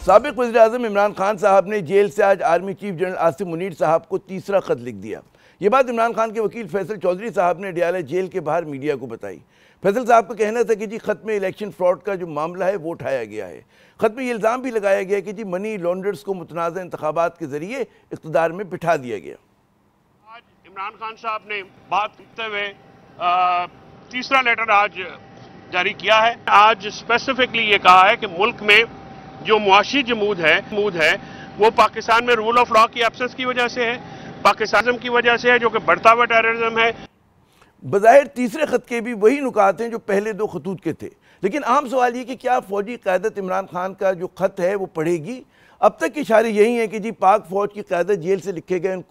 साबिक वज़ीर-ए-आज़म इमरान खान साहब ने जेल से आज army chief general Asim Munir साहब को तीसरा खत लिख दिया। ये बात इमरान खान के वकील फैसल चौधरी साहब ने अडयाला जेल के बाहर मीडिया को बताई। फैसल साहब का कहना था कि जी खत में इलेक्शन फ्रॉड का जो मामला है वो उठाया गया है। खत में ये इल्ज़ाम भी लगाया गया कि जी मनी लॉन्ड्रर्स को मुतनाज़ा इंतखाबात के जरिए इक़्तिदार में बिठा दिया गया। आज इमरान खान साहब ने बात करते हुए तीसरा लेटर आज जारी किया है। आज स्पेसिफिकली ये कहा है कि मुल्क में जो मुआशी जमूद है वो पाकिस्तान में रूल ऑफ लॉ की एब्सेंस की वजह से है, पाकिस्तानिज्म की वजह से है, जो कि बढ़ता हुआ टेररिज्म है। बज़ाहिर तीसरे खत के भी वही नुकात हैं जो पहले दो खतूत के थे, लेकिन आम सवाल ये कि क्या फौजी क़यादत इमरान खान का जो खत है वो पढ़ेगी। अब तक के इशारे यही हैं कि जी पाक फ़ौज की क़यादत जेल से लिखे गए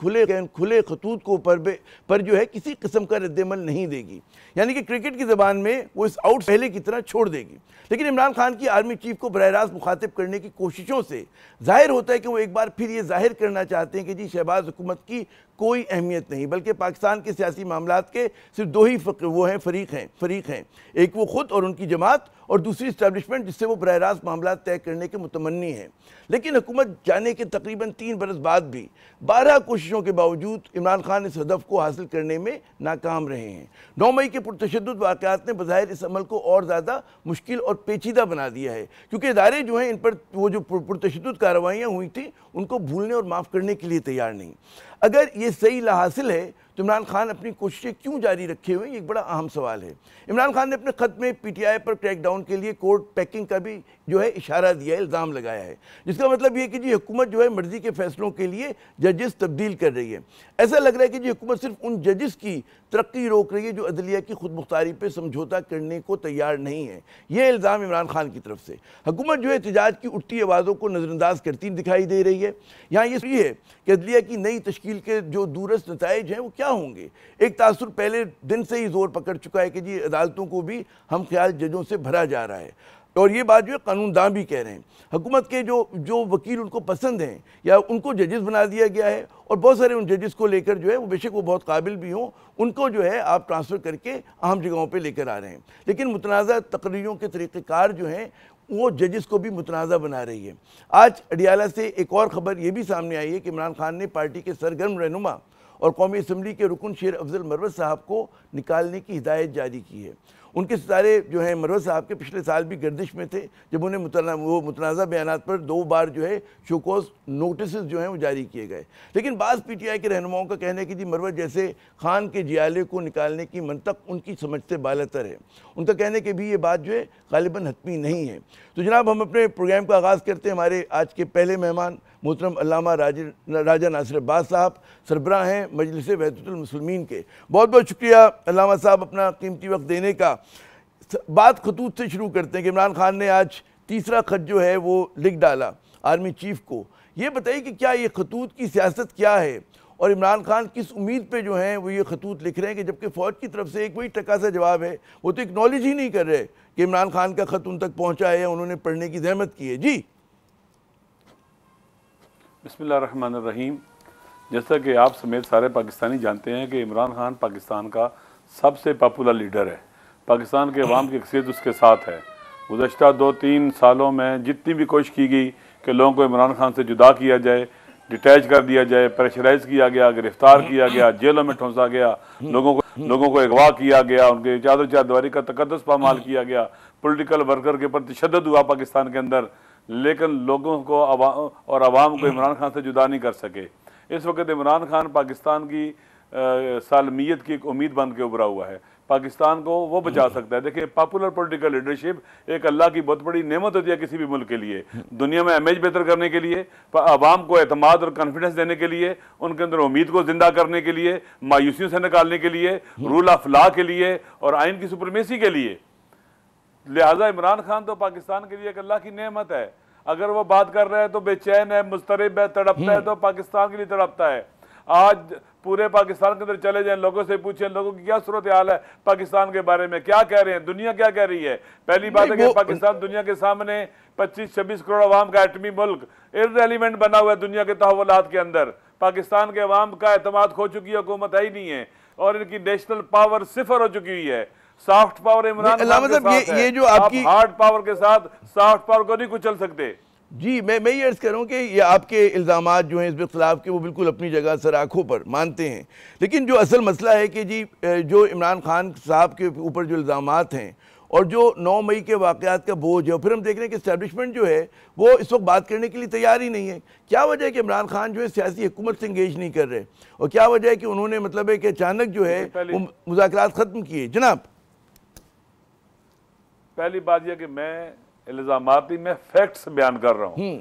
खुले खतूत को पर जो है किसी किस्म का रद्दमल नहीं देगी, यानी कि क्रिकेट की ज़बान में वो इस आउट पहले की तरह छोड़ देगी। लेकिन इमरान खान की आर्मी चीफ को बरह रास्त मुखातिब करने की कोशिशों से जाहिर होता है कि वो एक बार फिर ये जाहिर करना चाहते हैं कि जी शहबाज हुकूमत की कोई अहमियत नहीं, बल्कि पाकिस्तान के सियासी मामलात के सिर्फ दो ही फरीक हैं, एक वो खुद और उनकी जमात, और दूसरी इस्टेब्लिशमेंट जिससे वो बरह रास्त मामला तय करने के मुतमन्नी हैं। लेकिन हुकूमत जाने के तकरीबन 3 बरस बाद भी 12 कोशिशों के बावजूद इमरान खान इस हदफ को हासिल करने में नाकाम रहे हैं। 9 मई के पुरतशद्दुद वाक़यात ने बज़ाहिर इस अमल को और ज़्यादा मुश्किल और पेचीदा बना दिया है, क्योंकि इदारे जो हैं इन पर वो जो पुरतशद्दुद कार्रवाइयाँ हुई थी उनको भूलने और माफ़ करने के लिए तैयार नहीं। अगर ये सही लाहासिल है तो इमरान खान अपनी कोशिशें क्यों जारी रखे हुए, एक बड़ा अहम सवाल है। इमरान खान ने अपने खत में पीटीआई पर क्रैकडाउन के लिए कोर्ट पैकिंग का भी जो है इशारा दिया है, इल्ज़ाम लगाया है, जिसका मतलब ये है कि जी हुकूमत जो है मर्जी के फैसलों के लिए जजेस तब्दील कर रही है। ऐसा लग रहा है कि जी हुकूमत सिर्फ उन जजेस की तरक्की रोक रही है जो अदलिया की खुद मुख्तारी पर समझौता करने को तैयार नहीं है। ये इल्ज़ाम इमरान खान की तरफ से हुकूमत जो है एहतजाज की उठती आवाज़ों को नज़रअंदाज करती दिखाई दे रही है। यहाँ ये है कि अदलिया की नई तश्कील के जो दूरस्थ नताइज हैं वो क्या होंगे। एक तासुर पहले दिन से ही जोर पकड़ चुका है कि जी अदालतों को भी हम ख्याल जजों से भरा जा रहा है, और ये बात जो है कानूनदान भी कह रहे हैं। हुकूमत के जो वकील उनको पसंद हैं या उनको जजेस बना दिया गया है, और बहुत सारे उन जजेस को लेकर जो है वो बेशक वो बहुत काबिल भी हों, उनको जो है आप ट्रांसफ़र करके अहम जगहों पे लेकर आ रहे हैं। लेकिन मुतनाज़ा तकरीरों के तरीक़ेकार जो हैं वो जजेस को भी मुतनाज़ा बना रही है। आज अडयाला से एक और ख़बर ये भी सामने आई है कि इमरान खान ने पार्टी के सरगर्म रहनुमा और कौमी असम्बली के रुकन शेर अफजल मरवत साहब को निकालने की हिदायत जारी की है। उनके सितारे जो हैं मरवत साहब के पिछले साल भी गर्दिश में थे, जब उन्हें मुतनाज़ा बयानात पर 2 बार जो है शोकॉज नोटिस जो हैं वो जारी किए गए। लेकिन बाज़ पीटीआई के रहनुमाओं का कहना है कि जी मरवत जैसे खान के जियाले को निकालने की मंतक उनकी समझ से बालतर है। उनका कहना है कि भी ये बात जो है गालिबन हतमी नहीं है। तो जनाब हम अपने प्रोग्राम का आगाज़ करते हैं। हमारे आज के पहले मेहमान मोहतरम अल्लामा राजा नासिर अब्बास साहब, सरबराह हैं मजलिस वहदतुल मुस्लिमीन के। बहुत बहुत शुक्रिया अल्लामा साहब अपना कीमती वक्त देने का। बात खतूत से शुरू करते हैं कि इमरान खान ने आज तीसरा खत जो है वो लिख डाला आर्मी चीफ को। ये बताइए कि क्या ये खतूत की सियासत क्या है, और इमरान खान किस उम्मीद पे जो हैं वो ये खतूत लिख रहे हैं, कि जबकि फ़ौज की तरफ से एक वही टका सा जवाब है, वो तो एक्नॉलेज ही नहीं कर रहे कि इमरान खान का ख़त उन तक पहुँचा है या उन्होंने पढ़ने की जहमत की है। जी बिस्मिल्लाहिर्रहमानिर्रहीम। जैसा कि आप समेत सारे पाकिस्तानी जानते हैं कि इमरान खान पाकिस्तान का सबसे पॉपुलर लीडर है। पाकिस्तान के अवाम की अक्सरियत उसके साथ है। गुज़श्ता 2-3 सालों में जितनी भी कोशिश की गई कि लोगों को इमरान खान से जुदा किया जाए, डिटैच कर दिया जाए, प्रेशराइज किया गया, गिरफ्तार किया गया, जेलों में ठूंसा गया, लोगों को अगवा किया गया, उनके चादर चारदीवारी का तकद्दुस पामाल किया गया, पॉलिटिकल वर्कर के प्रति तशद्दुद हुआ पाकिस्तान के अंदर, लेकिन लोगों को और आवाम को इमरान खान से जुदा नहीं कर सके। इस वक्त इमरान खान पाकिस्तान की सालमियत की एक उम्मीद बन के उभरा हुआ है। पाकिस्तान को वो बचा सकता है। देखिए, पॉपुलर पॉलिटिकल लीडरशिप एक अल्लाह की बहुत बड़ी नेमत होती है किसी भी मुल्क के लिए, दुनिया में इमेज बेहतर करने के लिए, आवाम को एतमाद और कॉन्फिडेंस देने के लिए, उनके अंदर उम्मीद को जिंदा करने के लिए, मायूसियों से निकालने के लिए, रूल ऑफ लॉ के लिए और आइन की सुप्रीमेसी के लिए। लिहाजा इमरान खान तो पाकिस्तान के लिए एक अल्लाह की नेमत है। अगर वो बात कर रहे हैं तो बेचैन है, मुस्तरब है, तड़पता है, तो पाकिस्तान के लिए तड़पता है। आज पूरे पाकिस्तान के अंदर चले जाएं, लोगों से पूछें लोगों की क्या सूरत हाल है पाकिस्तान के बारे में, क्या कह रहे हैं, दुनिया क्या कह रही है। पहली बात है कि पाकिस्तान दुनिया के सामने 25-26 करोड़ अवाम का एटमी मुल्क इररेलेवेंट बना हुआ है दुनिया के तहव्वुलात के अंदर। पाकिस्तान के अवाम का एतमाद खो चुकी है, हुकूमत है ही नहीं है, और इनकी नेशनल पावर सिफर हो चुकी हुई है। सॉफ्ट पावर इमरान खान के साथ है, ये जो आपकी हार्ड पावर के साथ सॉफ्ट पावर को नहीं कुचल सकते। जी, मैं ये अर्ज़ कर रहा हूँ कि ये आपके इल्ज़ामात जो हैं हिज़्ब इख्तिलाफ़ के, वो बिल्कुल अपनी जगह सर आँखों पर मानते हैं, लेकिन जो असल मसला है कि जी जो इमरान खान साहब के ऊपर जो इल्ज़ामात हैं और जो 9 मई के वाक़यात का बोझ है, और फिर हम देख रहे हैं कि इस्टेब्लिशमेंट जो है वो इस वक्त बात करने के लिए तैयार ही नहीं है। क्या वजह है कि इमरान खान जो है सियासी हुकूमत से इंगेज नहीं कर रहे, और क्या वजह है कि उन्होंने मतलब है कि अचानक जो है वो मुज़ाकरात ख़त्म किए? जनाब, पहली बात यह कि मैं इल्जामात नहीं, मैं फैक्ट्स बयान कर रहा हूँ।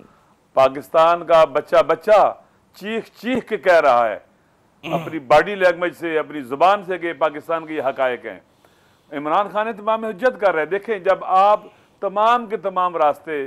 पाकिस्तान का बच्चा बच्चा चीख चीख के कह रहा है अपनी बॉडी लैंग्वेज से, अपनी जुबान से, कि पाकिस्तान के ये हकायक हैं। इमरान खान तमाम हुज्जत कर रहे हैं। देखें, जब आप तमाम के तमाम रास्ते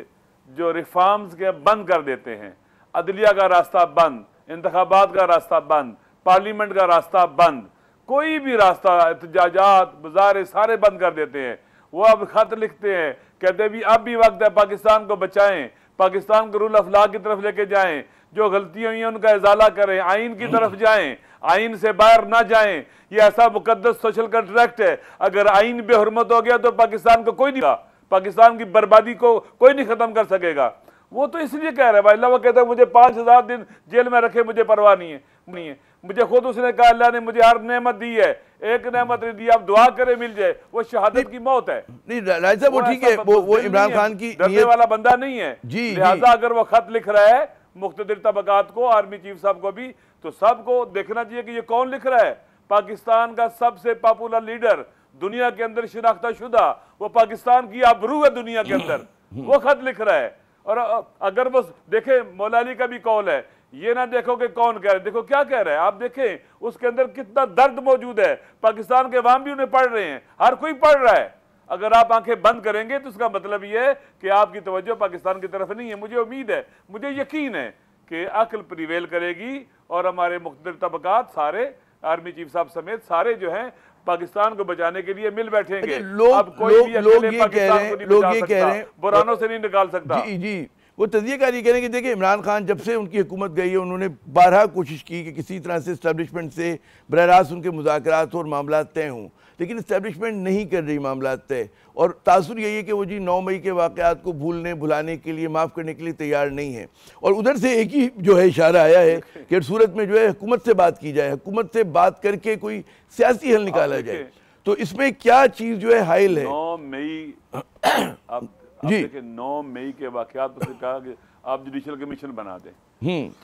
जो रिफॉर्म्स के बंद कर देते हैं, अदलिया का रास्ता बंद, इंतखाबात का रास्ता बंद, पार्लियामेंट का रास्ता बंद, कोई भी रास्ता, एहतजाजात, मुजाहरे सारे बंद कर देते हैं। वो अब खत लिखते हैं, कहते हैं भी अब भी वक्त है, पाकिस्तान को बचाएं, पाकिस्तान को रूल ऑफ लॉ की तरफ लेके जाएं, जो गलतियां हुई हैं उनका इजाला करें, आइन की तरफ जाएं, आइन से बाहर ना जाएं। ये ऐसा मुकद्दस सोशल कॉन्ट्रैक्ट है, अगर आइन बेहुरमत हो गया तो पाकिस्तान को कोई नहीं, पाकिस्तान की बर्बादी को कोई नहीं खत्म कर सकेगा। वो तो इसलिए कह रहे हैं भाई, अल्लाह वो कहता है मुझे 5000 दिन जेल में रखे, मुझे परवाह नहीं है। मुझे खुद उसने कहा अल्लाह ने मुझे हर नेमत दी है, एक नेमत नहीं दी, आप दुआ करें मिल जाए, वो शहादत की मौत है। नहीं राज साहब, वो ठीक है, वो इमरान खान की डरने वाला बंदा नहीं है। जी, लिहाजा अगर वो खत लिख रहा है मुख्तलिफ तबकात को, आर्मी चीफ साहब को भी, तो सबको देखना चाहिए कि ये कौन लिख रहा है। पाकिस्तान का सबसे पॉपुलर लीडर, दुनिया के अंदर शिनाख्ता शुदा, वो पाकिस्तान की आबरू है दुनिया के अंदर, वो खत लिख रहा है। और अगर वो देखे, मौला अली का भी कौल है, ये ना देखो कि कौन कह रहा है, देखो क्या कह रहा है। आप देखें उसके अंदर कितना दर्द मौजूद है। पाकिस्तान के अवाम भी उन्हें पढ़ रहे हैं, हर कोई पढ़ रहा है। अगर आप आंखें बंद करेंगे तो उसका मतलब ये है कि आपकी तवज्जो पाकिस्तान की तरफ नहीं है। मुझे उम्मीद है, मुझे यकीन है कि अक्ल प्रिवेल करेगी और हमारे मुख्तलिफ तबकात सारे, आर्मी चीफ साहब समेत सारे जो हैं, पाकिस्तान को बचाने के लिए मिल बैठेंगे। अब कोई भी अकेले पाकिस्तान को नहीं बचा सकता, बुरानों से नहीं निकाल सकता। जी जी, वो तजिएकार ये कह रहे हैं कि देखिए इमरान खान जब से उनकी हुकूमत गई है, उन्होंने बारहा कोशिश की कि किसी तरह से इस्टेब्लिशमेंट से बरह रास्त उनके मुज़ाकरात और मामला तय हों, लेकिन इस्टेब्लिशमेंट नहीं कर रही मामला तय। और तासुर यही है कि वो जी 9 मई के वाक़यात को भुलाने के लिए, माफ़ करने के लिए तैयार नहीं है। और उधर से एक ही जो है इशारा आया है कि सूरत में जो है हुकूमत से बात की जाए, हुकूमत से बात करके कोई सियासी हल निकाला जाए। तो इसमें क्या चीज़ जो है हाइल है? 9 मई आप देखिए, 9 मई के वाक़यात पर कहा कि आप जुडिशल कमीशन बना दें,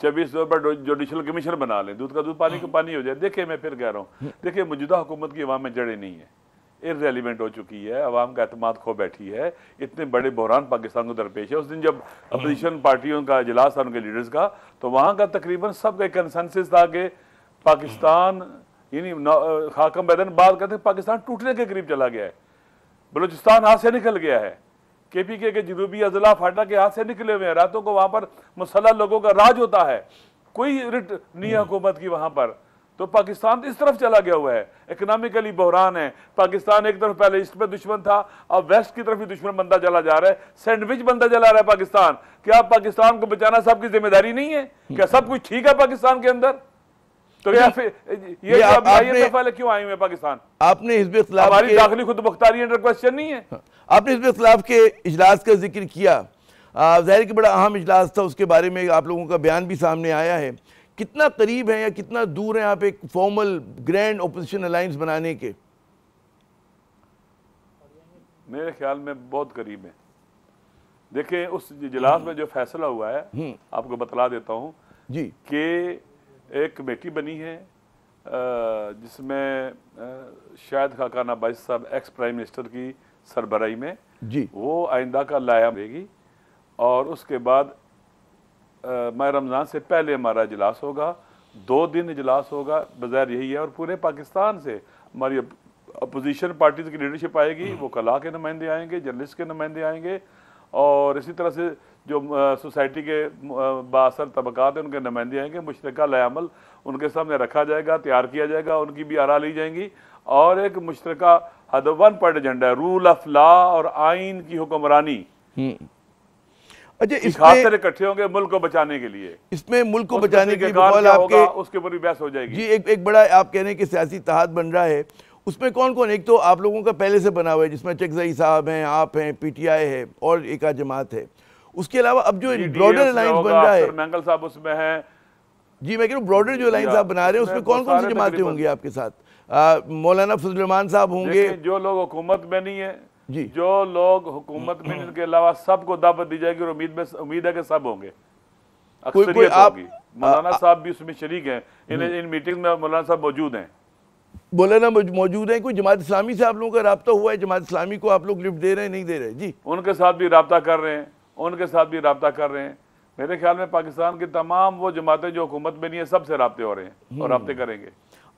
24 पर जुडिशल कमीशन बना लें, दूध का दूध पानी का पानी हो जाए। देखिए, मैं फिर कह रहा हूँ, देखिए मौजूदा हुकूमत की अवाम में जड़ें नहीं है, इररेलिवेंट हो चुकी है, अवाम का एतमाद खो बैठी है। इतने बड़े बहरान पाकिस्तान को दरपेश है। उस दिन जब अपोजिशन पार्टियों का इजलास था उनके लीडर्स का, तो वहाँ का तकरीबन सबका कंसेंसस था कि पाकिस्तान, यानी खाकम बैदन बात करते, पाकिस्तान टूटने के करीब चला गया है, बलूचिस्तान हाथ से निकल गया है, KPK के जनूबी अजला फाटा के हाथ से निकले हुए हैं, रातों को वहां पर मुसल्लह लोगों का राज होता है, कोई रिट नहीं है हुकूमत की वहां पर। तो पाकिस्तान इस तरफ चला गया हुआ है, इकोनॉमिकली बहरान है। पाकिस्तान एक तरफ पहले ईस्ट में दुश्मन था, अब वेस्ट की तरफ भी दुश्मन बनता चला जा रहा है, सैंडविच बनता चला रहा है पाकिस्तान। क्या पाकिस्तान को बचाना सबकी जिम्मेदारी नहीं है? क्या सब कुछ ठीक है पाकिस्तान के अंदर? तो ये क्यों आई हुई पाकिस्तान? आपने हिज़्ब इख्तिलाफ हमारी दाखिली खुदमुख्तारी अंडर क्वेश्चन नहीं है। आपने हिज़्ब इख्तिलाफ के इजलास का जिक्र किया, ज़ाहिर कि बड़ा अहम इजलास था, उसके बारे में आप लोगों का बयान भी सामने आया है। कितना करीब है या कितना दूर है आप एक फॉर्मल ग्रैंड ओपोजिशन अलायंस बनाने के? मेरे ख्याल में बहुत करीब है। देखिए, उस इजलास में जो फैसला हुआ है, आपको बतला देता हूँ जी, कि एक कमेटी बनी है जिसमें शायद खाकान अब्बासी साहब एक्स प्राइम मिनिस्टर की सरबराही में जी, वो आइंदा का लाया देगी। और उसके बाद माह रमज़ान से पहले हमारा इजलास होगा, 2 दिन इजलास होगा, बज़ाहिर यही है। और पूरे पाकिस्तान से हमारी अपोजिशन पार्टीज़ की लीडरशिप आएगी, वो कला के नुमाइंदे आएंगे, जर्नलिस्ट के नुमाइंदे आएंगे, और इसी तरह से जो सोसाइटी के बासर तबकात हैं उनके नुमाइंदे आएंगे। मुश्तरका लयामल उनके सामने रखा जाएगा, तैयार किया जाएगा, उनकी भी आरा ली जाएंगी, और एक मुश्तरका वन पॉइंट एजेंडा है, रूल ऑफ लॉ और आइन की हुक्मरानी। अच्छा, इसमें इकट्ठे होंगे मुल्क को बचाने के लिए। इसमें मुल्क को बचाने के लिए आपके उसके ऊपर भी बहस हो जाएगी जी। एक बड़ा आप कह रहे हैं कि सियासी इत्तेहाद बन रहा है, उसमें कौन कौन? एक तो आप लोगों का पहले से बना हुआ है जिसमें चकजई साहब हैं, आप हैं, PTI है और एक जमात है। उसके अलावा अब जो ब्रॉडर अलायंस बन रहा है, मैंगल साहब उसमें है जी, मैं कह रहा हूँ ब्रॉडर जो अलायंस आप बना रहे हैं उसमें कौन कौन सी जमातें होंगी आपके साथ? मौलाना फजल रहमान साहब होंगे, जो लोग हुकूमत में नहीं है जी, जो लोग हुकूमत में इनके अलावा सबको दावत दी जाएगी और उम्मीद है कि सब होंगे, कोई आप मौलाना साहब भी उसमें शरीक हैं, इन मीटिंग में मौलाना साहब मौजूद हैं, मौलाना मौजूद हैं। कोई जमात इस्लामी से आप लोगों का राब्ता हुआ है? जमात इस्लामी को आप लोग लिफ्ट दे रहे हैं, नहीं दे रहे? जी, उनके साथ भी राब्ता कर रहे हैं, उनके साथ भी राब्ता कर रहे हैं। मेरे ख्याल में पाकिस्तान की तमाम वो जमातें जो हुकूमत में नहीं है सबसे राब्ते हो रहे हैं और राब्ते करेंगे।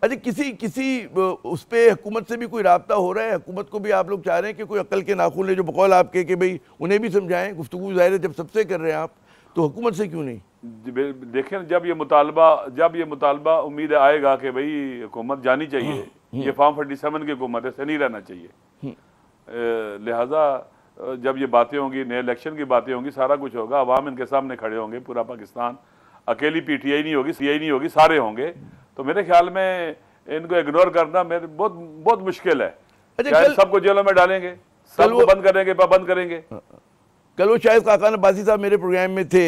अच्छा, किसी उस पे हुकूमत से भी कोई राब्ता हो रहा है? हुकूमत को भी आप लोग चाह रहे हैं कि कोई अक्ल के नाखून ले, जो बकौल आपके कि भाई उन्हें भी समझाएं? गुफ्तगू ज़ाहिर है जब सबसे कर रहे हैं आप, तो हुकूमत से क्यों नहीं? देखें, जब ये मुतालबा उम्मीद आएगा कि भाई हुकूमत जानी चाहिए, ये फॉर्म 47 की हुकूमत है, ऐसे नहीं रहना चाहिए, लिहाजा जब ये बातें होंगी, नए इलेक्शन की बातें होंगी, सारा कुछ होगा, अवाम इनके सामने खड़े होंगे, पूरा पाकिस्तान, अकेली PTI नहीं होगी, CI नहीं होगी, सारे होंगे। तो मेरे ख्याल में इनको इग्नोर करना मेरे बहुत मुश्किल है। अच्छा, सबको जेलों में डालेंगे, सबको बंद करेंगे, पाबंद करेंगे। कल वो शायद खाकान अब्बासी साहब मेरे प्रोग्राम में थे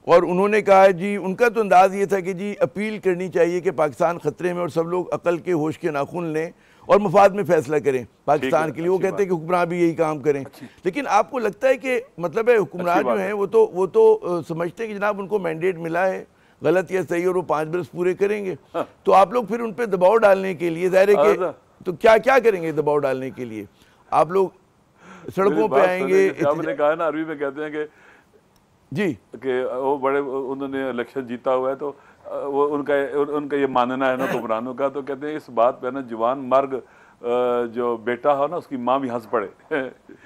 और उन्होंने कहा जी, उनका तो अंदाज ये था कि जी अपील करनी चाहिए कि पाकिस्तान खतरे में और सब लोग अकल के होश के नाखून लें और मफाद में फैसला करें पाकिस्तान के लिए। वो कहते हैं कि हुक्मरान भी यही काम करें, लेकिन आपको लगता है कि मतलब है हुक्मरान जो हैं वो तो समझते हैं कि जनाब उनको मैंडेट मिला है, गलत या सही, और वो 5 बरस पूरे करेंगे। तो आप लोग फिर उन पर दबाव डालने के लिए ज़ाहिर है कि तो क्या क्या करेंगे दबाव डालने के लिए? आप लोग सड़कों पे आएंगे? आपने कहा ना, अरबी में कहते हैं कि जी कि वो बड़े, उन्होंने इलेक्शन जीता हुआ है, तो वो उनका ये मानना है ना हुक्मरानों का, तो कहते हैं इस बात पे ना जवान मर्ग जो बेटा हो ना उसकी माँ भी हंस पड़े।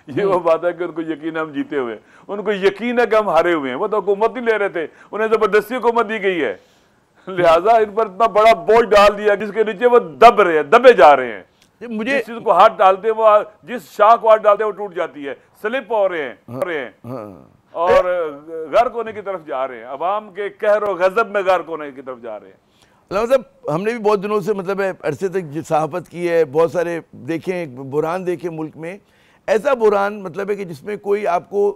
ये वो बात है कि उनको यकीन है हम जीते हुए, उनको यकीन है कि हम हारे हुए हैं। वो तो हुकूमत नहीं ले रहे थे, उन्हें जबरदस्ती हुकूमत दी गई है, लिहाजा इन पर इतना बड़ा बोझ डाल दिया जिसके नीचे वो दबे जा रहे हैं। मुझे जिस चीज को हाथ डालते हैं, वो जिस शाह को हाथ डालते हैं वो टूट जाती है, स्लिप हो रहे हैं और गर्क होने की तरफ जा रहे हैं, अवाम के कहर और गजब में गर्क होने की तरफ जा रहे हैं। मतलब हमने भी बहुत दिनों से मतलब है अरसे तक सहाफत की है, बहुत सारे देखें बुरान देखे मुल्क में। ऐसा बुरान मतलब है कि जिसमें कोई आपको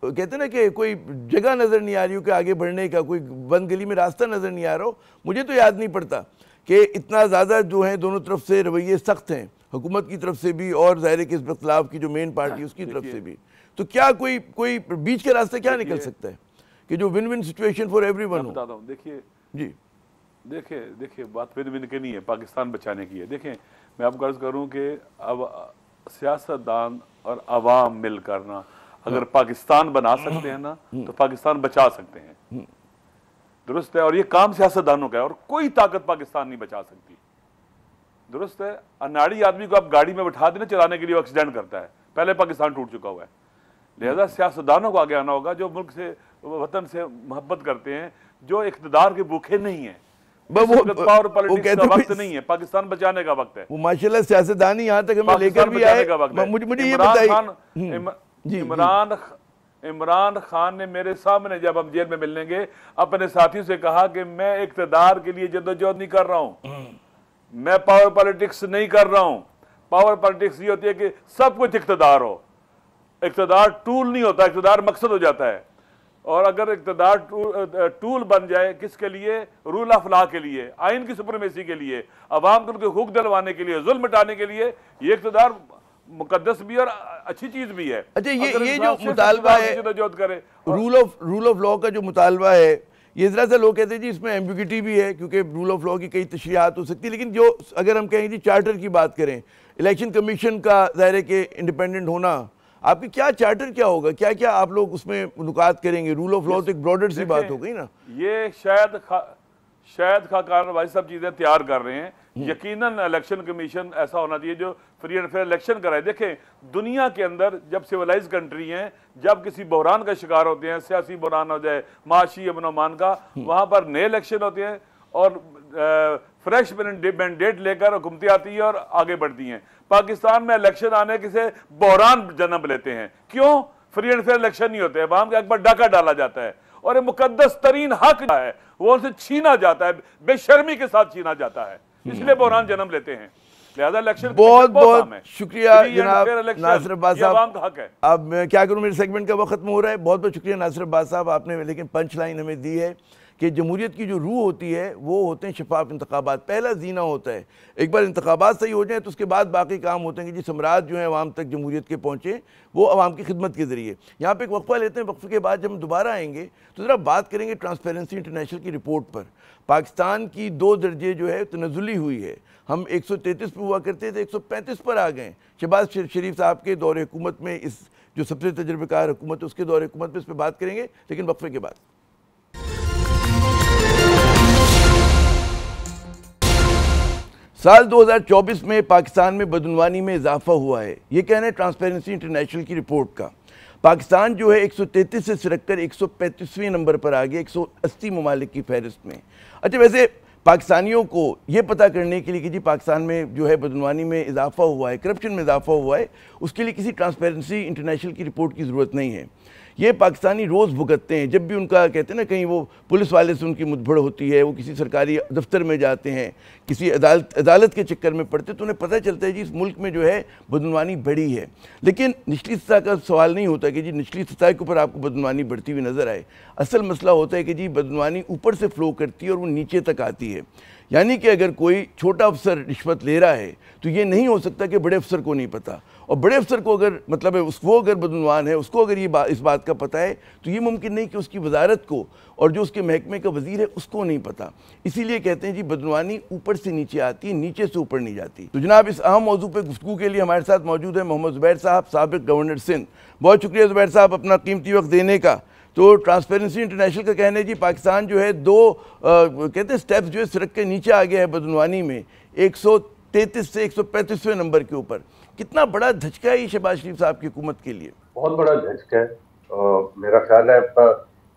कहते हैं ना कि कोई जगह नज़र नहीं आ रही हो कि आगे बढ़ने का, कोई बंद गली में रास्ता नज़र नहीं आ रहा हो। मुझे तो याद नहीं पड़ता कि इतना ज़्यादा जो है दोनों तरफ से रवैये सख्त हैं, हुकूमत की तरफ से भी और ज़ाहिर है कि इस इख्तिलाफ की जो मेन पार्टी उसकी तरफ से भी। तो क्या कोई बीच के रास्ते क्या निकल सकता है कि जो win win situation for everyone हो? बताता हूँ, देखिए जी, देखिए बात विन विन की नहीं है, पाकिस्तान बचाने की है। देखें, मैं आपको अर्ज करूँ कि अब सियासतदान और अवाम मिल करना अगर पाकिस्तान बना सकते हैं ना, तो पाकिस्तान बचा सकते हैं, दुरुस्त है। और ये काम सियासतदानों का है और कोई ताकत पाकिस्तान नहीं बचा सकती, दुरुस्त है। अनाड़ी आदमी को आप गाड़ी में बैठा देना चलाने के लिए, एक्सीडेंट करता है, पहले पाकिस्तान टूट चुका हुआ है। लिहाजा सियासतदानों को आगे आना होगा, जो मुल्क से, वतन से मोहब्बत करते हैं, जो इख्तिदार के भूखे नहीं है। पावर पॉलिटिक्स का वक्त नहीं है, पाकिस्तान बचाने का वक्त है। वो माशाल्लाह सियासतदान यहाँ तक हमें लेकर भी आए। मुझे ये बताइए, इमरान खान ने मेरे सामने जब हम जेल में मिलने गए अपने साथियों से कहा कि मैं इख्तिदार के लिए जद्दोजहद नहीं कर रहा हूं, मैं पावर पॉलिटिक्स नहीं कर रहा हूं। पावर पॉलिटिक्स ये होती है कि सब कुछ इख्तिदार हो, इख्तिदार टूल नहीं होता, इख्तिदार मकसद हो जाता है। और अगर इख्तिदार टूल बन जाए किसके लिए? रूल ऑफ लॉ के लिए, आइन की सुप्रीमेसी के लिए, अवाम को उनके हुकूक दिलवाने के लिए, जुल्म मिटाने के लिए। ये इख्तिदार मुकद्दस भी और अच्छी चीज भी है। अच्छा, ये जो मुतालबा है रूल ऑफ लॉ का जो मुतालबा है, ये जरा सा लोग कहते हैं जी इसमें एम्बिग्यूटी भी है, क्योंकि रूल ऑफ लॉ की कई तशरीहात हो सकती है। लेकिन जो अगर हम कहें जी चार्टर की बात करें, इलेक्शन कमीशन का ज़ाहिर है कि इंडिपेंडेंट होना, आपकी क्या चार्टर क्या होगा, क्या क्या आप लोग उसमें नुकात करेंगे? रूल ऑफ लॉ तो एक ब्रॉडर सी बात हो गई ना। ये शायद खाकान भाई सब चीजें तैयार कर रहे हैं। यकीनन इलेक्शन कमीशन ऐसा होना चाहिए जो फ्री एंड फेयर इलेक्शन कराए। देखें, दुनिया के अंदर जब सिविलाइज कंट्री हैं, जब किसी बहरान का शिकार होते हैं, सियासी बहरान हो जाए, माशी अमन का, वहां पर नए इलेक्शन होते हैं और फ्रेश मैंडेट लेकर हुकूमतें आती है और आगे बढ़ती हैं। पाकिस्तान में इलेक्शन आने के से बहरान जन्म लेते हैं। क्यों? फ्री एंड फेयर इलेक्शन नहीं होते, अवाम के ऊपर डाका डाला जाता है और ये मुकद्दस तरीन हक है वो उनसे छीना जाता है, बेशर्मी के साथ छीना जाता है, इसलिए बहरान जन्म लेते हैं। लिहाजा इलेक्शन बहुत बहुत शुक्रिया जनाब इलेक्शन नासिर अब्बास ये अवाम साहब। का हक है। अब मैं क्या करूं, मेरे सेगमेंट का वक्त खत्म हो रहा है। बहुत बहुत शुक्रिया नासिर अब्बास साहब, आपने लेकिन पंच लाइन हमें दी है कि जमहूरियत की जो रूह होती है वो होते हैं शफाफ इंतखाबात। पहला जीना होता है, एक बार इंतखाबात सही हो जाए तो उसके बाद बाकी काम होते हैं कि जी सम्राट जो है अवाम तक जमहूरियत के पहुँचे, वो अवाम की खिदमत के ज़रिए। यहाँ पे एक वक्फा लेते हैं, वक्फे के बाद जब हम दोबारा आएंगे तो ज़रा बात करेंगे ट्रांसपेरेंसी इंटरनेशनल की रिपोर्ट पर। पाकिस्तान की 2 दर्जे जो है तनज़ुली हुई है, हम 133 पर हुआ करते थे, 135 पर आ गए। शहबाज शरीफ साहब के दौरे हुकूमत में, इस जो सबसे तजर्बेकार हुकूमत है उसके दौरे हुकूमत में इस पर बात करेंगे, लेकिन वक्फे के बाद। साल 2024 में पाकिस्तान में बदनवानी में इजाफा हुआ है, ये कहना है ट्रांसपेरेंसी इंटरनेशनल की रिपोर्ट का। पाकिस्तान जो है 133 से सिरककर 135वें नंबर पर आ गया 180 ममालिक की फहरिस्त में। अच्छा, वैसे पाकिस्तानियों को ये पता करने के लिए कि जी पाकिस्तान में जो है बदनवानी में इजाफा हुआ है, करप्शन में इजाफा हुआ है, उसके लिए किसी ट्रांसपेरेंसी इंटरनेशनल की रिपोर्ट की ज़रूरत नहीं है। ये पाकिस्तानी रोज़ भुगतते हैं। जब भी उनका कहते हैं ना कहीं वो पुलिस वाले से उनकी मुठभेड़ होती है, वो किसी सरकारी दफ्तर में जाते हैं, किसी अदालत के चक्कर में पड़ते, तो उन्हें पता चलता है जी इस मुल्क में जो है बदनवानी बढ़ी है। लेकिन निचली सतह का सवाल नहीं होता कि जी निचली सतह के ऊपर आपको बदनवानी बढ़ती हुई नज़र आए। असल मसला होता है कि जी बदनवानी ऊपर से फ़्लो करती है और वो नीचे तक आती है। यानी कि अगर कोई छोटा अफसर रिश्वत ले रहा है तो ये नहीं हो सकता कि बड़े अफसर को नहीं पता, और बड़े अफसर को अगर मतलब है वो अगर बदनवान है, उसको अगर इस बात का पता है तो ये मुमकिन नहीं कि उसकी वजारत को और जो उसके महकमे का वजीर है उसको नहीं पता। इसीलिए कहते हैं जी बदनवानी ऊपर से नीचे आती है, नीचे से ऊपर नहीं जाती। तो जनाब इस अहम मौजू पर गुफ्तगू के लिए हमारे साथ मौजूद है मोहम्मद ज़ुबैर साहब, साबिक गवर्नर सिंध। बहुत शुक्रिया ज़ुबैर साहब अपना कीमती वक्त देने का। तो ट्रांसपेरेंसी इंटरनेशनल का कहना है जी पाकिस्तान जो है कहते हैं स्टेप्स जो है सड़क के नीचे आ गया है बदनवानी में, 133 से 135वें नंबर के ऊपर। कितना बड़ा धचका है ये शहबाज शरीफ साहब की हुकूमत के लिए? बहुत बड़ा धचका है मेरा ख्याल है।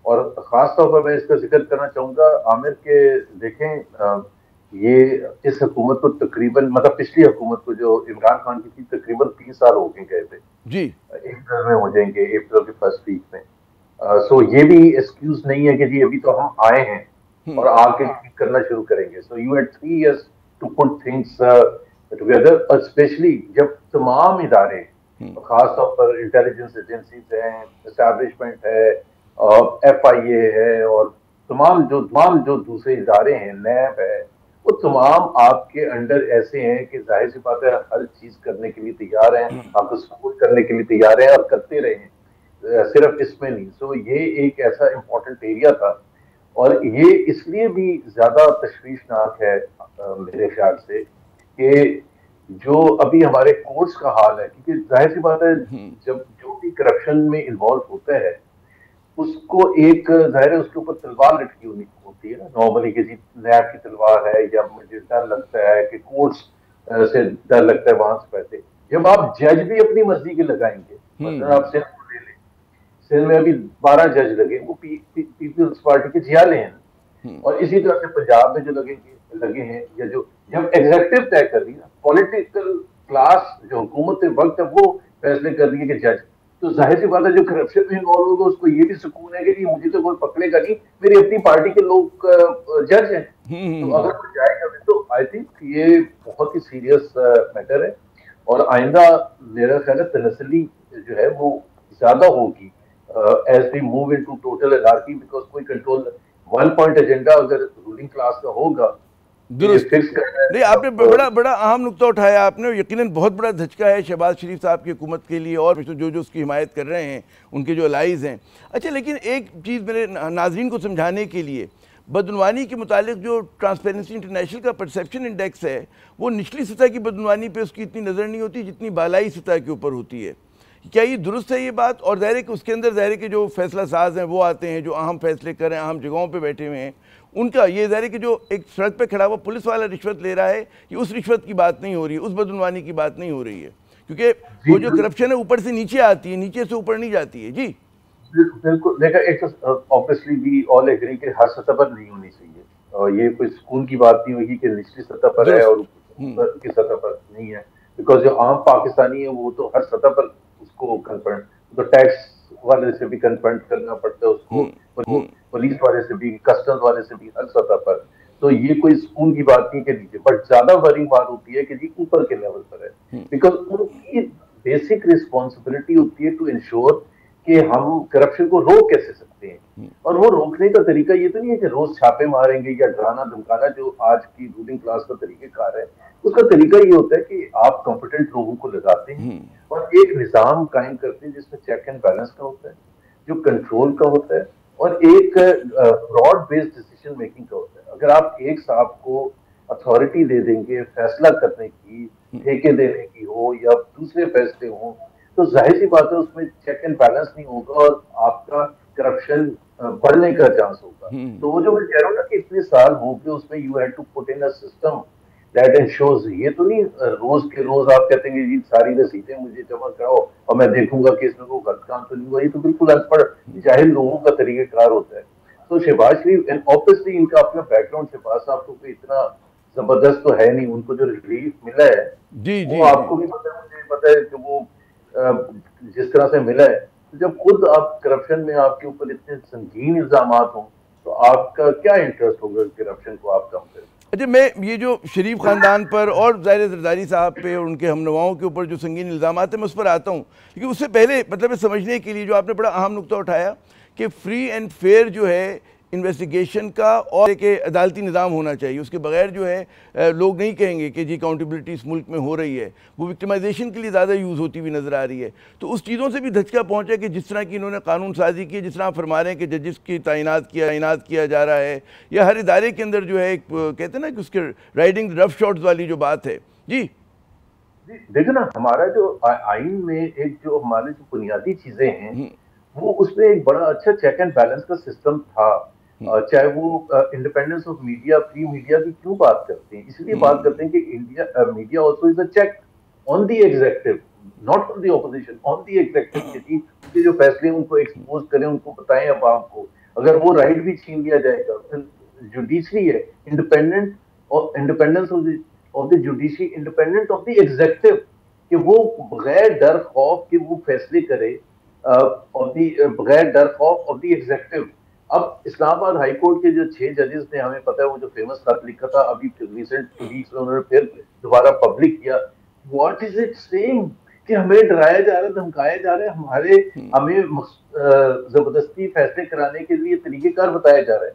और ख़ास तौर पर मैं इसका जिक्र करना चाहूँगा आमिर के, देखें ये इस हुकूमत को तकरीबन मतलब पिछली हुकूमत को जो इमरान खान की थी तकरीबन 3 साल हो गए थे जी, अप्रैल में हो जाएंगे, अप्रैल के फर्स्ट वीक में। सो ये भी एक्सक्यूज नहीं है कि जी अभी तो हम आए हैं और आके करना शुरू करेंगे। So you had 3 years to put things together, specially जब तमाम इदारे, खास तौर पर इंटेलिजेंस एजेंसीज हैं, एस्टैब्लिशमेंट है, FIA है और तमाम जो दूसरे इदारे हैं, नैब है, वो तमाम आपके अंडर ऐसे हैं कि जाहिर सी बात है हर चीज करने के लिए तैयार हैं, आपको सपोर्ट करने के लिए तैयार हैं और करते रहे हैं, सिर्फ इसमें नहीं। सो ये एक ऐसा इम्पोर्टेंट एरिया था और ये इसलिए भी ज्यादा तशवीशनाक है मेरे ख्याल से कि जो अभी हमारे कोर्ट्स का हाल है, क्योंकि जाहिर सी बात है जब जो भी करप्शन में इन्वॉल्व होता है उसको एक जाहिर है उसके ऊपर तलवार लटकी होती है ना, नॉर्मली किसी नैब की तलवार है या मुझे डर लगता है कि कोर्ट्स से डर लगता है वहां से पैसे। जब आप जज भी अपनी मर्जी के लगाएंगे, आप सिंध में अभी 12 जज लगे, वो पीपल्स पार्टी के जियाले हैं, और इसी तरह से पंजाब में जो लगे हैं, या जो जब एग्जेक्टिव तय कर रही है, पॉलिटिकल क्लास जो हुकूमत वक्त है वो फैसले कर रही है कि जज, तो जाहिर सी बात है जो करप्शन में इन्वॉल्व होगा उसको ये भी सुकून है कि मुझे तो कोई पकड़ेगा नहीं, मेरी अपनी पार्टी के लोग जज हैं। तो अगर वो जाएगा तो आई थिंक ये बहुत ही सीरियस मैटर है और आइंदा मेरा ख्याल है तनसली जो है वो ज्यादा होगी as we move into total anarchy, because कोई कंट्रोल वन पॉइंट एजेंडा अगर रूलिंग क्लास का होगा फिक्स करना है। नहीं, आपने बड़ा अहम नुक्ता उठाया आपने, यकीनन बहुत बड़ा धचका है शहबाज शरीफ साहब की हुकूमत के लिए और जो उसकी हिमायत कर रहे हैं उनके जो अलाइज हैं। अच्छा, लेकिन एक चीज़ मेरे नाजरीन को समझाने के लिए, बदनवानी के मुतालिक जो ट्रांसपेरेंसी इंटरनेशनल का परसेप्शन इंडेक्स है वो निचली सतह की बदनवानी पे उसकी इतनी नज़र नहीं होती जितनी बालाई सतह के ऊपर होती है। क्या ये दुरुस्त है ये बात? और ज़ाहिर है कि उसके अंदर ज़ाहिर है कि जो फैसला साज हैं वो आते हैं, जो अहम फैसले कर रहे हैं, अहम जगहों पे बैठे हुए हैं, उनका ये ज़ाहिर है कि जो एक सड़क पे खड़ा हुआ पुलिस वाला रिश्वत ले रहा है, ये उस रिश्वत की बात नहीं हो रही है, उस बदनवानी की बात नहीं हो रही है, क्योंकि वो जो करप्शन है ऊपर से नीचे आती है, नीचे से ऊपर नहीं जाती है। जी बिल्कुल, देखा एक तो ऑब्वियसली वी ऑल एग्री कि हर सतह पर नहीं होनी चाहिए, और ये कोई स्कूल की बात नहीं होगी कि निचली सतह पर है और ऊपर की सतह पर नहीं है, बिकॉज जो आम पाकिस्तानी है वो तो हर सतह पर उसको कन्फ्रंट, तो टैक्स वाले से भी कन्फ्रंट करना पड़ता है उसको, पुलिस वाले से भी, कस्टम्स वाले से भी, हर सतह पर। तो ये कोई सुकून की बात नहीं के नीचे, बट ज्यादा वरिंग बात होती है कि जी ऊपर के लेवल पर है, बिकॉज उनकी बेसिक रिस्पॉन्सिबिलिटी होती है टू इंश्योर कि हम करप्शन को रोक कैसे सकते हैं। और वो रोकने का तरीका ये तो नहीं है कि रोज छापे मारेंगे या डराना धमकाना जो आज की रूलिंग क्लास का तरीकेकार है। उसका तरीका ये होता है कि आप कॉम्पिटेंट लोगों को लगाते हैं और एक निजाम कायम करते हैं जिसमें चेक एंड बैलेंस का होता है, जो कंट्रोल का होता है, और एक ब्रॉड बेस्ड डिसीजन मेकिंग का होता है। अगर आप एक साहब को अथॉरिटी दे देंगे फैसला करने की, ठेके देने की हो या दूसरे फैसले हो, तो जाहिर सी बात है उसमें चेक एंड बैलेंस नहीं होगा और आपका करप्शन बढ़ने का चांस होगा। तो वो जो मैं कह रहा हूँ ना कि इतने साल हो गए उसमें you have to put in a system that ensures, ये तो नहीं रोज के रोज आप कहते हैं जी सारी रसीदें मुझे जमा कराओ और मैं देखूंगा कि इसमें कोई गलत काम तो नहीं हुआ। ये तो बिल्कुल अनपढ़ जाहिल लोगों का तरीकेकार होता है। तो शहबाज शरीफ एंड ऑब्वियसली इनका अपना बैकग्राउंड, शहबाज साहब को कोई इतना जबरदस्त तो है नहीं, उनको जो रिलीफ मिला है वो आपको भी पता है, मुझे पता है कि वो जिस तरह से मिला है। तो जब खुद आप करप्शन में आपके ऊपर इतने संगीन इल्जाम हों तो आपका क्या इंटरेस्ट होगा करप्शन को आप कम करें। अच्छा, मैं ये जो शरीफ ख़ानदान पर और ज़ाहिर जरदारी साहब पे और उनके हमनवाओं के ऊपर जो संगीन इल्ज़ाम आते हैं मैं उस पर आता हूँ, लेकिन उससे पहले मतलब समझने के लिए जो आपने बड़ा अहम नुक्ता उठाया कि फ्री एंड फेयर जो है इन्वेस्टिगेशन का और एक अदालती निज़ाम होना चाहिए, उसके बगैर जो है लोग नहीं कहेंगे कि जी अकाउंटेबिलिटी इस मुल्क में हो रही है। वो विक्टिमाइजेशन के लिए ज़्यादा यूज़ होती हुई नज़र आ रही है। तो उस चीज़ों से भी धचका पहुँचा कि जिस तरह की इन्होंने कानून साजी की, जिस तरह आप फरमा रहे हैं कि जजिस की तैनात किया जा रहा है, या हर इदारे के अंदर जो है एक कहते हैं ना कि उसके राइडिंग रफ शॉट्स वाली जो बात है। जी देखो ना, हमारा जो आइन में एक जो हमारे जो बुनियादी चीज़ें हैं वो उसमें एक बड़ा अच्छा चेक एंड बैलेंस का सिस्टम था। चाहे वो independence of media, free media की क्यों बात करते हैं, इसलिए बात करते हैं कि India media also is a check on the executive, not on the opposition, on the executive कि जो फैसले उनको एक्सपोज करें, उनको बताएं अवाम को। अगर वो राइट भी छीन लिया जाएगा, फिर जुडिशरी है इंडिपेंडेंट और independence of the judiciary, independent of the executive, कि वो बगैर डर खौफ के वो फैसले करे, बगैर डर खौफ ऑफ द एग्जीक्यूटिव। अब इस्लामाबाद हाई कोर्ट के जो 6 जजेस ने, हमें पता है वो जो फेमस खत लिखा था अभी रिसेंट वीक्स में, उन्होंने फिर दोबारा पब्लिक किया। व्हाट इज इट सेइंग कि हमें डराया जा रहा है, धमकाया जा रहा है, हमें जबरदस्ती फैसले कराने के लिए तरीकेकार बताया जा रहा है।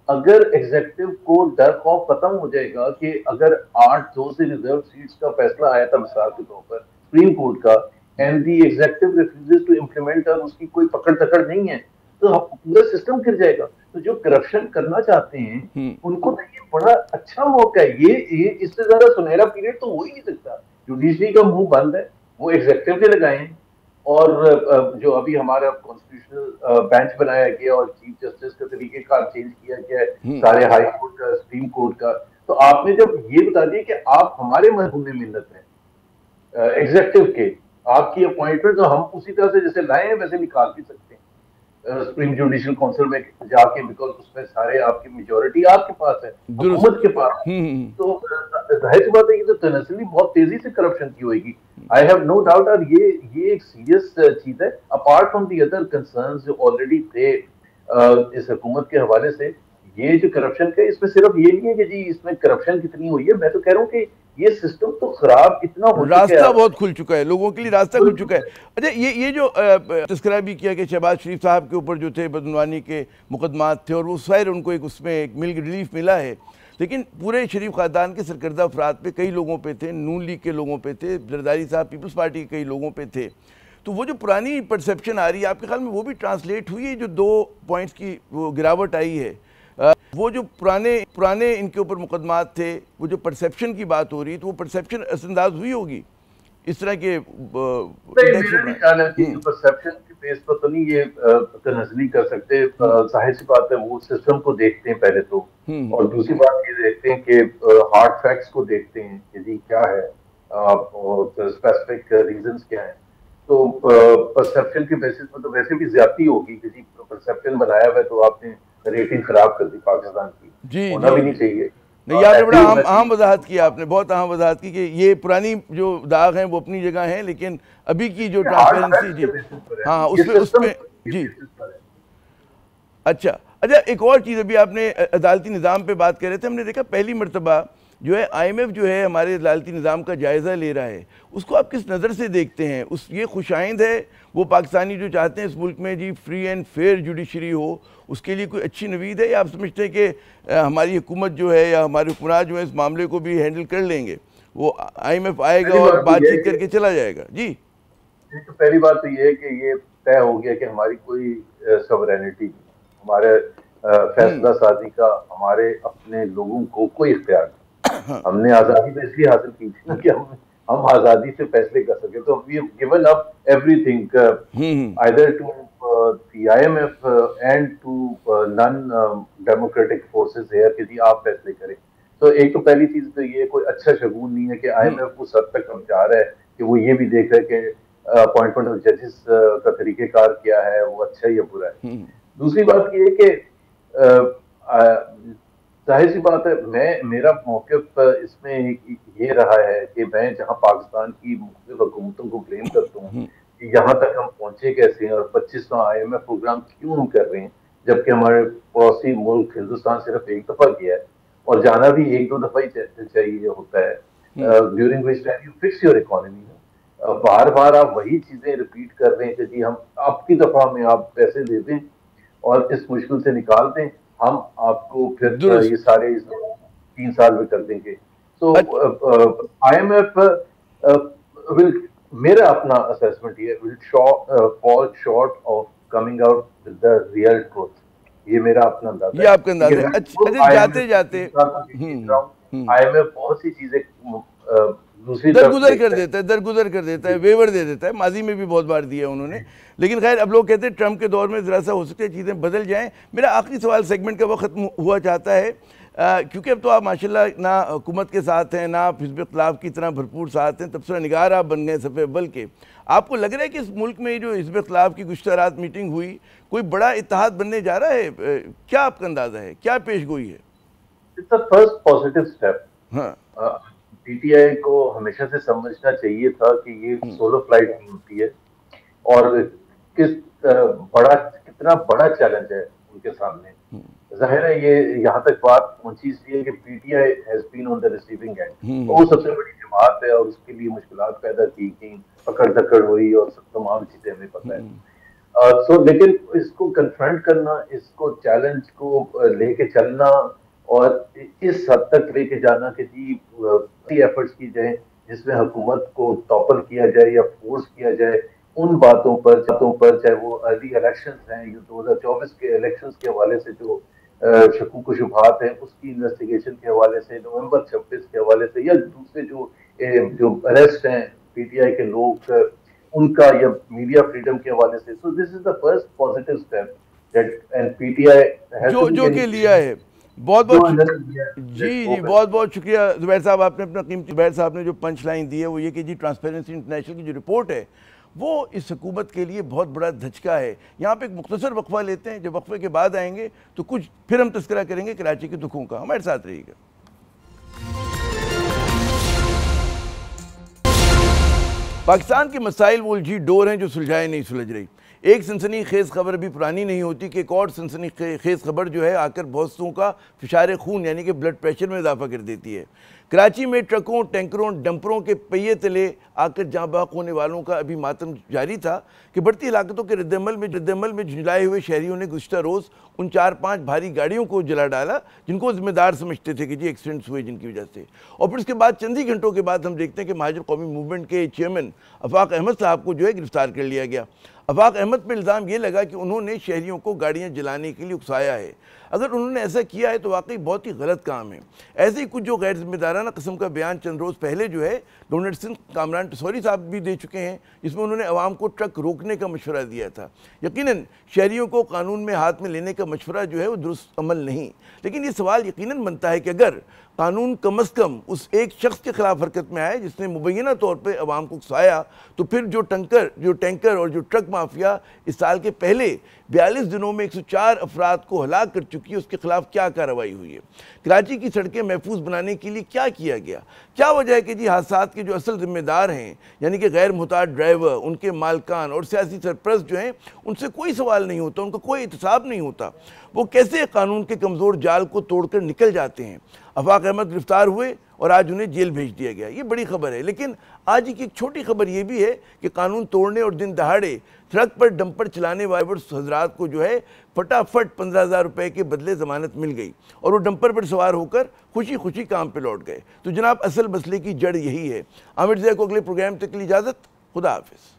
अगर एग्जीक्यूटिव को डर खौफ खत्म हो जाएगा कि अगर 8-2 से रिजर्व सीट्स का फैसला आया था मिसाल के तौर पर सुप्रीम कोर्ट का, and the executive refuses to implement, और उसकी कोई पकड़ दकड़ नहीं है, तो पूरा सिस्टम गिर जाएगा। तो जो करप्शन करना चाहते हैं उनको तो ये बड़ा अच्छा मौका है, ये इससे ज्यादा सुनहरा पीरियड तो हो ही नहीं सकता। जुडिशरी का मुंह बंद है, वो एग्जीक्यूटिव के लगाए हैं, और जो अभी हमारा कॉन्स्टिट्यूशनल बेंच बनाया गया और चीफ जस्टिस का तरीकेकार चेंज किया गया है सारे हाई कोर्ट का, सुप्रीम कोर्ट का, तो आपने जब ये बता दिया कि आप हमारे महबूब मिन्नत हैं एग्जीक्यूटिव के, आपकी अपॉइंटमेंट तो हम उसी तरह से जैसे लाए हैं वैसे निकाल भी सकते हैं सुप्रीम जुडिशियल काउंसिल में जाके, बिकॉज उसमें सारे आपकी मेजोरिटी आपके पास है, हुकूमत के पास। तो जाहिर सी बात है कि तो तनस्ली बहुत तेजी से करप्शन की होगी, आई हैव नो डाउट। और ये एक सीरियस चीज है, apart from the other concerns जो ऑलरेडी थे इस हुकूमत के हवाले से। ये जो करप्शन का, इसमें सिर्फ ये नहीं है कि जी इसमें करप्शन कितनी हुई है, मैं तो कह रहा हूँ कि ये सिस्टम तो खराब इतना हो चुका है, रास्ता बहुत खुल चुका है, लोगों के लिए रास्ता खुल चुका है। अच्छा, ये जो तस्करा भी किया कि शहबाज शरीफ साहब के ऊपर जो थे बदनवानी के मुकदमात थे और वो सैर उनको एक उसमें एक रिलीफ मिला है, लेकिन पूरे शरीफ ख़ानदान के सरकर्दा अफराद पे कई लोगों पे थे, नून लीग के लोगों पे थे, जरदारी साहब पीपल्स पार्टी के कई लोगों पे थे। तो वो जो पुरानी परसेप्शन आ रही है आपके ख्याल में वो भी ट्रांसलेट हुई है, जो 2 पॉइंट्स की वो गिरावट आई है, वो जो पुराने इनके ऊपर मुकदमात थे, वो जो परसेप्शन की बात हो रही है, तो वो परसेप्शन असंदाज हुई होगी इस तरह के परसेप्शन के बेस पर तो नहीं ये तनज़ली कर सकते। जाहिर सी बात है वो सिस्टम को देखते हैं पहले तो, और दूसरी बात ये देखते हैं कि हार्ड फैक्ट्स को देखते हैं कि जी क्या है और स्पेसिफिक रीजंस क्या है। तो परसेप्शन के बेसिस पर तो वैसे भी ज्यादती होगी कि जी परसेप्शन बनाया हुआ है तो आपने रेटिंग खराब कर दी पाकिस्तान की, जी होना भी नहीं चाहिए। नहीं, आपने बड़ा अहम वजाहत की, आपने बहुत अहम वजाहत की कि ये पुरानी जो दाग हैं वो अपनी जगह हैं, लेकिन अभी की जो ट्रांसपेरेंसी, जी हाँ, उसमें जी अच्छा। अच्छा, एक और चीज़, अभी आपने अदालती निज़ाम पे बात कर रहे थे, हमने देखा पहली मरतबा जो है IMF जो है हमारे अदालती निज़ाम का जायज़ा ले रहा है, उसको आप किस नज़र से देखते हैं? ये खुशाइंद है? वो पाकिस्तानी जो चाहते हैं इस मुल्क में जी फ्री एंड फेयर जुडिशरी हो, उसके लिए कोई अच्छी नवीद है, या आप समझते हैं कि हमारी हुकूमत जो है या हमारे हुक्मरान जो है इस मामले को भी हैंडल कर लेंगे, वो IMF आएगा और बातचीत करके चला जाएगा? जी, तो पहली बात तो ये है कि ये तय हो गया कि हमारी कोई सवरेनिटी, हमारे फैसला साजी का हमारे अपने लोगों को कोई इख्तियार नहीं। हमने आज़ादी तो इसलिए हासिल की थी कि हम आज़ादी से फैसले कर सके, तो we have given up everything either to the IMF and to non-democratic forces here कि जी आप फैसले करें। तो एक तो पहली चीज तो ये कोई अच्छा शगुन नहीं है कि IMF उस हद तक हम जा रहा है कि वो ये भी देख रहे हैं कि अपॉइंटमेंट ऑफ जजेस का तरीकेकार क्या है, वो अच्छा या बुरा है। दूसरी बात ये है कि जाहिर सी बात है, मेरा मौक़िफ़ इसमें ये रहा है कि मैं जहाँ पाकिस्तान की मुख्तलिफ हुकूमतों को ब्लेम करता हूँ कि यहाँ तक हम पहुँचे कैसे हैं और 25वां IMF प्रोग्राम क्यों हम कर रहे हैं, जबकि हमारे पड़ोसी मुल्क हिंदुस्तान सिर्फ एक दफ़ा किया है और जाना भी एक दो दफ़ा ही चाहिए होता है, during which time you fix your economy. बार बार आप वही चीज़ें रिपीट कर रहे हैं कि जी हम आपकी दफ़ा में आप पैसे दे दें और इस मुश्किल से निकाल दें, हम आपको फिर ये सारे 3 साल में कर देंगे। तो IMF विल, मेरा अपना असेसमेंट ये will fall short of coming out with the real truth, ये मेरा अपना अंदाजा है। ये आपका अंदाजा है? अच्छा, जाते जाते IMF बहुत सी चीजें दूसरी दरगुजर कर देता है, वेवर दे देता है, माजी में भी बहुत बार दिया है उन्होंने। लेकिन खैर, अब लोग कहते हैं ट्रंप के दौर में ज़रा सा हो सकता है चीज़ें बदल जाएं। मेरा आखिरी सवाल सेगमेंट का वक्त खत्म हुआ चाहता है, क्योंकि अब तो आप माशाल्लाह ना हुकूमत के साथ हैं, ना आप हिज़्ब इख्तिलाफ की तरह भरपूर साथ हैं, तबसरा निगार आप बन गए सफ़े अव्वल के। आपको लग रहा है कि इस मुल्क में जो हिज़्ब इख्तिलाफ की गुज़श्ता रात मीटिंग हुई, कोई बड़ा इत्तेहाद बनने जा रहा है? क्या आपका अंदाज़ा है, क्या पेश गोई है? It's the first positive step. हाँ, PTI को हमेशा से समझना चाहिए था कि ये सोलो फ्लाइट नहीं होती है और कितना बड़ा चैलेंज है उनके सामने। जाहिर है ये यहाँ तक बात पहुंची इसलिए कि PTI has been on the receiving end, वो सबसे बड़ी जमात है और उसके लिए मुश्किलात पैदा की गई, पकड़ धकड़ हुई और तमाम चीजें हमें पता है। लेकिन इसको कन्फ्रंट करना, इसको चैलेंज को लेके चलना और इस हद तक लेके जाना कि जी एफर्ट्स की जाए जिसमें हुकूमत को टॉपल किया जाए या फोर्स किया जाए उन बातों पर, चाहे वो अर्ली इलेक्शंस हैं, 2024 के इलेक्शंस के हवाले से जो शकूक शुबहात हैं उसकी इन्वेस्टिगेशन के हवाले से, नवंबर 26 के हवाले से, या दूसरे जो अरेस्ट हैं PTI के लोग उनका, या मीडिया फ्रीडम के हवाले से। So this is the first positive step that and PTI जो के लिया है। बहुत बहुत शुक्रिया ज़ुबैर साहब, आपने अपना कीमती, ज़ुबैर साहब ने जो पंच लाइन दी है वो ये कि जी ट्रांसपेरेंसी इंटरनेशनल की जो रिपोर्ट है वो इस हुकूमत के लिए बहुत बड़ा धचका है। यहाँ पे एक मुख्तसर वक्फा लेते हैं, जब वक्फे के बाद आएंगे तो कुछ फिर हम तस्करा करेंगे कराची के दुखों का। हमारे साथ रहिएगा। पाकिस्तान के मसाइल वो उलझी डोर हैं जो सुलझाए नहीं सुलझ रही। एक सनसनी खेज़ खबर अभी पुरानी नहीं होती कि एक और सनसनी खेज़ खबर जो है आकर बहुतों का फिशार खून यानी कि ब्लड प्रेशर में इजाफा कर देती है। कराची में ट्रकों, टैंकरों, डंपरों के पहिए तले आकर जाँ बाक होने वालों का अभी मातम जारी था कि बढ़ती हिलाकतों के रद्दमल में झुंझलाए हुए शहरियों ने गुज़श्ता रोज़ उन 4-5 भारी गाड़ियों को जला डाला जिनको जिम्मेदार समझते थे कि जी एक्सीडेंट्स हुए जिनकी वजह से। और फिर उसके बाद चंद ही घंटों के बाद हम देखते हैं कि महाजर कौमी मूवमेंट के चेयरमैन अफाक अहमद साहब को जो है गिरफ्तार कर लिया गया। अफाक अहमद पर इल्ज़ाम ये लगा कि उन्होंने शहरियों को गाड़ियाँ जलाने के लिए उकसाया है। अगर उन्होंने ऐसा किया है तो वाकई बहुत ही गलत काम है। ऐसे ही कुछ जो गैर जिम्मेदाराना किस्म का बयान चंद रोज़ पहले जो है गवर्नर सिंध कामरान टसौरी साहब भी दे चुके हैं, जिसमें उन्होंने अवाम को ट्रक रोकने का मशवरा दिया था। यकीनन शहरियों को कानून में हाथ में लेने का मशवरा जो है वो दुरुस्त अमल नहीं, लेकिन ये सवाल यकीनन बनता है कि अगर कानून कम अज़ कम उस एक शख्स के खिलाफ हरकत में आए जिसने मुबैना तौर पर अवाम को उकसाया, तो फिर जो टैंकर और जो ट्रक माफिया इस साल के पहले 42 दिनों में 104 अफराद को हलाक कर चुकी है, उसके खिलाफ क्या कार्रवाई हुई है? कराची की सड़कें महफूज बनाने के लिए क्या किया गया? क्या वजह है कि जी हादसात के जो असल जिम्मेदार हैं यानी कि गैर मुहताज ड्राइवर, उनके मालकान और सियासी सरपरस्त जो हैं, उनसे कोई सवाल नहीं होता, उनका कोई एहतसाब नहीं होता। वो कैसे कानून के कमज़ोर जाल को तोड़कर निकल जाते हैं? अफाक अहमद गिरफ्तार हुए और आज उन्हें जेल भेज दिया गया, ये बड़ी खबर है। लेकिन आज की एक छोटी खबर ये भी है कि कानून तोड़ने और दिन दहाड़े सड़क पर डंपर चलाने वाले हजरात को जो है फटाफट 15,000 रुपए के बदले जमानत मिल गई और वो डंपर पर सवार होकर खुशी खुशी काम पे लौट गए। तो जनाब, असल मसले की जड़ यही है। आमिर ज़ैद को अगले प्रोग्राम तक के लिए इजाज़त। खुदा हाफिज़।